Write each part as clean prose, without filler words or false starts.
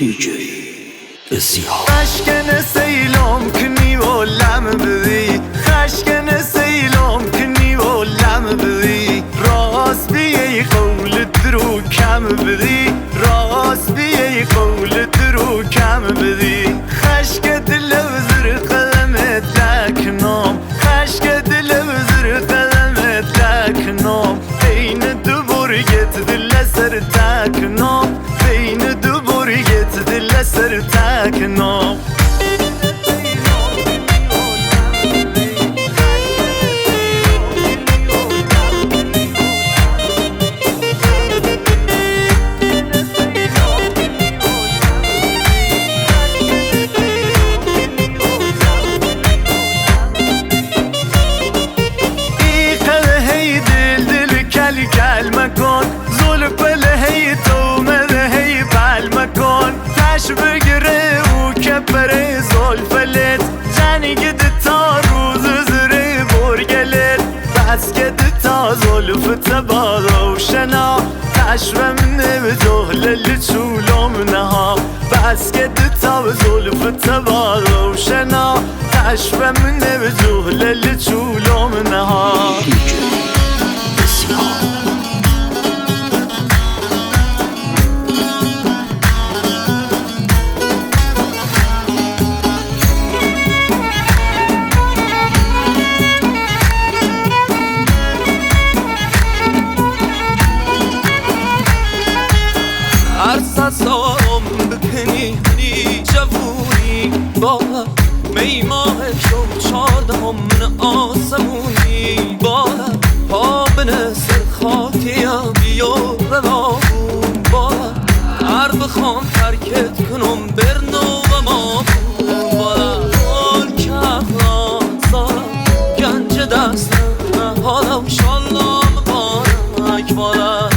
DJ Ezihar خشکن سیلام کنی و لم بدی خشکن سیلام کنی و لم بدی راست بیایی قول درو کم بدی راست بیایی قول درو کم بدی خشک دل وزر قلمت لکنام خشک دل وزر قلمت لکنام بین دو برگت دل سر تکنام بین دو برگت دل سر تکنام گل مکن زلف هی تو مده هی بل مکن تش بگیره و کپره زلفلت جنگ تا روز زره برگلت بس که تا زلف تبا روشنا تش و منه به جهلل چولم نها بس که تا زلف تبا روشنا تش و منه به جهلل چولم نها سرم بکنی جوونی با می ماه شو 14 من آسمونی با پا بنه سر خاکیا بیا روابون با هر بخوام ترکت کنم برنو و ما بالا گل کهران گنج دستم حالا شالله مبارک بالا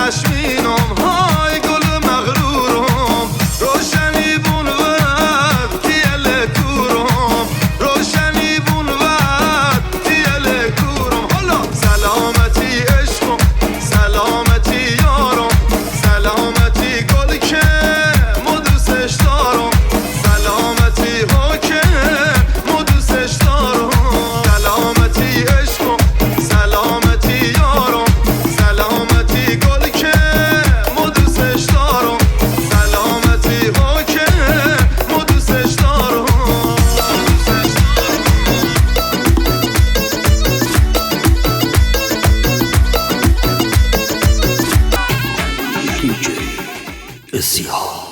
خشمینم های گل مغرورم روشنی بون ورد تیل کورم روشنی بون ورد تیل کورم حالا سلامتی عشقم سلامتی یارم سلامتی گل که مدوسش دارم سلامتی حکم مدوسش دارم سلامتی عشقم سلامتی یارم سلامتی گل که مدوسش دارم سلامتی حکم مدوسش دارم DJ السياح